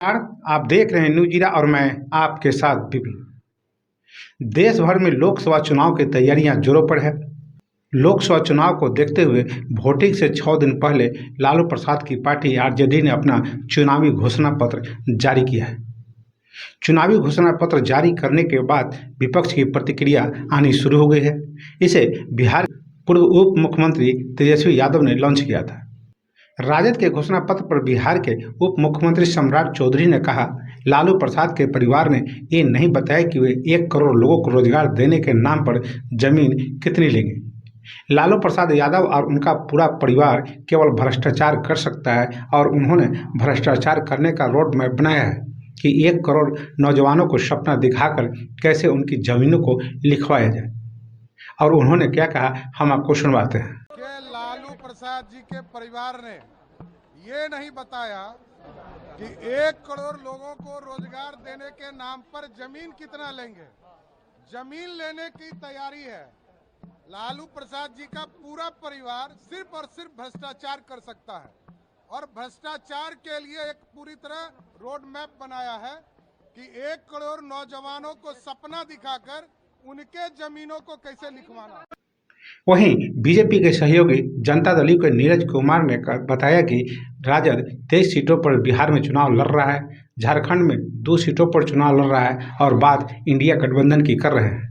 आप देख रहे हैं न्यूज़ जीरा और मैं आपके साथ विपिन। देश भर में लोकसभा चुनाव की तैयारियां जोरों पर है। लोकसभा चुनाव को देखते हुए वोटिंग से 6 दिन पहले लालू प्रसाद की पार्टी आरजेडी ने अपना चुनावी घोषणा पत्र जारी किया है। चुनावी घोषणा पत्र जारी करने के बाद विपक्ष की प्रतिक्रिया आनी शुरू हो गई है। इसे बिहार पूर्व उप मुख्यमंत्री तेजस्वी यादव ने लॉन्च किया था। राजद के घोषणा पत्र पर बिहार के उप मुख्यमंत्री सम्राट चौधरी ने कहा, लालू प्रसाद के परिवार ने ये नहीं बताया कि वे 1 करोड़ लोगों को रोजगार देने के नाम पर जमीन कितनी लेंगे। लालू प्रसाद यादव और उनका पूरा परिवार केवल भ्रष्टाचार कर सकता है और उन्होंने भ्रष्टाचार करने का रोड मैप बनाया है कि 1 करोड़ नौजवानों को सपना दिखाकर कैसे उनकी जमीनों को लिखवाया जाए। और उन्होंने क्या कहा, हम आपको सुनवाते हैं। लालू प्रसाद जी के परिवार ने ये नहीं बताया कि 1 करोड़ लोगों को रोजगार देने के नाम पर जमीन कितना लेंगे। जमीन लेने की तैयारी है। लालू प्रसाद जी का पूरा परिवार सिर्फ और सिर्फ भ्रष्टाचार कर सकता है और भ्रष्टाचार के लिए एक पूरी तरह रोड मैप बनाया है कि 1 करोड़ नौजवानों को सपना दिखाकर उनके जमीनों को कैसे लिखवाना। वहीं बीजेपी के सहयोगी जनता दल के नीरज कुमार ने बताया कि राजद 23 सीटों पर बिहार में चुनाव लड़ रहा है, झारखंड में 2 सीटों पर चुनाव लड़ रहा है और बात इंडिया गठबंधन की कर रहे हैं।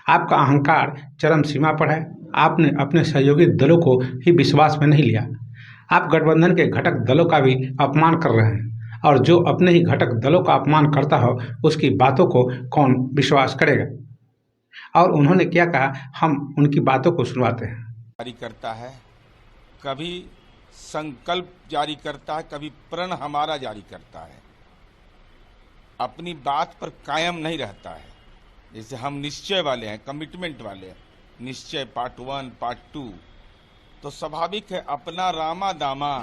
आपका अहंकार चरम सीमा पर है। आपने अपने सहयोगी दलों को ही विश्वास में नहीं लिया। आप गठबंधन के घटक दलों का भी अपमान कर रहे हैं और जो अपने ही घटक दलों का अपमान करता हो उसकी बातों को कौन विश्वास करेगा। और उन्होंने क्या कहा, हम उनकी बातों को सुनवाते हैं। जारी करता है, कभी संकल्प जारी करता है, कभी प्रण हमारा जारी करता है। अपनी बात पर कायम नहीं रहता है। जैसे हम निश्चय वाले हैं, कमिटमेंट वाले हैं, निश्चय पार्ट 1 पार्ट 2, तो स्वाभाविक है अपना रामा दामा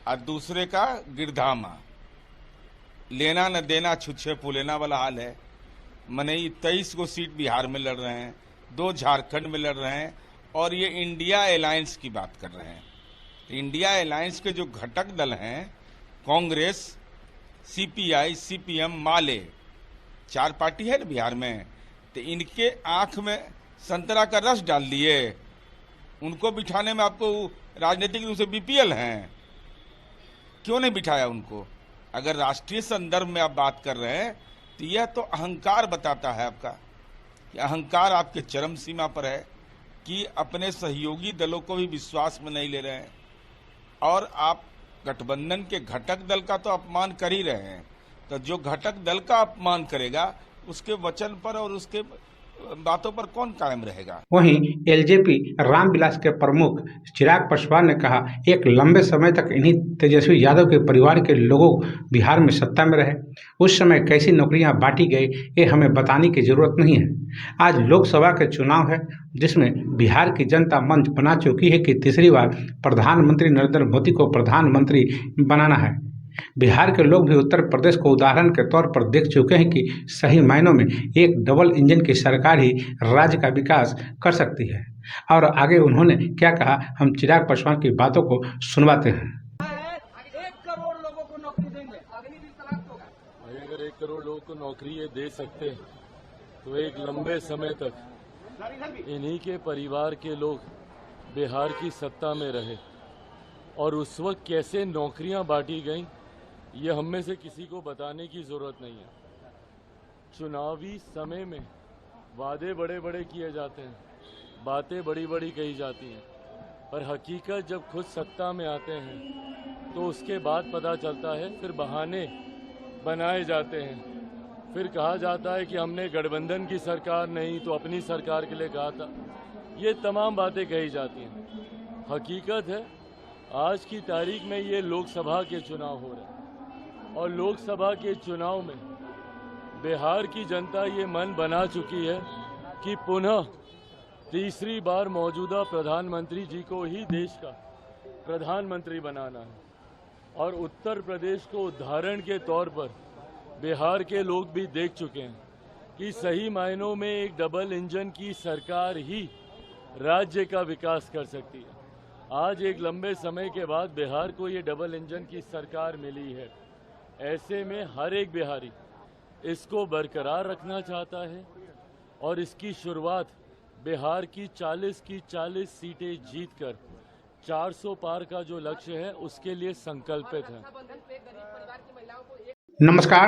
और दूसरे का गिरधामा, लेना न देना छुच्छे फूलेना वाला हाल है। मनई 23 को सीट बिहार में लड़ रहे हैं, 2 झारखंड में लड़ रहे हैं और ये इंडिया अलायंस की बात कर रहे हैं। इंडिया अलायंस के जो घटक दल हैं, कांग्रेस, सीपीआई, सीपीएम, माले, 4 पार्टी है ना बिहार में, तो इनके आंख में संतरा का रस डाल दिए। उनको बिठाने में आपको राजनीतिक रूप से बीपीएल हैं, क्यों नहीं बिठाया उनको? अगर राष्ट्रीय संदर्भ में आप बात कर रहे हैं तो यह तो अहंकार बताता है आपका, कि अहंकार आपके चरम सीमा पर है कि अपने सहयोगी दलों को भी विश्वास में नहीं ले रहे हैं और आप गठबंधन के घटक दल का तो अपमान कर ही रहे हैं। तो जो घटक दल का अपमान करेगा उसके वचन पर और उसके बातों पर कौन कायम रहेगा। वहीं एलजेपी रामविलास के प्रमुख चिराग पासवान ने कहा, एक लंबे समय तक इन्हीं तेजस्वी यादव के परिवार के लोगों बिहार में सत्ता में रहे। उस समय कैसी नौकरियां बांटी गई ये हमें बताने की जरूरत नहीं है। आज लोकसभा के चुनाव है जिसमें बिहार की जनता मंच बना चुकी है कि तीसरी बार प्रधानमंत्री नरेंद्र मोदी को प्रधानमंत्री बनाना है। बिहार के लोग भी उत्तर प्रदेश को उदाहरण के तौर पर देख चुके हैं कि सही मायनों में एक डबल इंजन की सरकार ही राज्य का विकास कर सकती है। और आगे उन्होंने क्या कहा, हम चिराग पासवान की बातों को सुनवाते हैं। 1 करोड़ लोगों को नौकरी देंगे। अगर 1 करोड़ लोगों को नौकरी ये दे सकते हैं तो एक लंबे समय तक इन्हीं के परिवार के लोग बिहार की सत्ता में रहे और उस वक्त कैसे नौकरियां बांटी गईं ये हम में से किसी को बताने की जरूरत नहीं है। चुनावी समय में वादे बड़े बड़े किए जाते हैं, बातें बड़ी बड़ी कही जाती हैं, पर हकीकत जब खुद सत्ता में आते हैं तो उसके बाद पता चलता है, फिर बहाने बनाए जाते हैं, फिर कहा जाता है कि हमने गठबंधन की सरकार नहीं तो अपनी सरकार के लिए कहा था। ये तमाम बातें कही जाती हैं। हकीकत है आज की तारीख में ये लोकसभा के चुनाव हो रहे हैं और लोकसभा के चुनाव में बिहार की जनता ये मन बना चुकी है कि पुनः तीसरी बार मौजूदा प्रधानमंत्री जी को ही देश का प्रधानमंत्री बनाना है। और उत्तर प्रदेश को उदाहरण के तौर पर बिहार के लोग भी देख चुके हैं कि सही मायनों में एक डबल इंजन की सरकार ही राज्य का विकास कर सकती है। आज एक लंबे समय के बाद बिहार को ये डबल इंजन की सरकार मिली है ऐसे में हर एक बिहारी इसको बरकरार रखना चाहता है और इसकी शुरुआत बिहार की 40 सीटें जीतकर 400 पार का जो लक्ष्य है उसके लिए संकल्पित है। नमस्कार।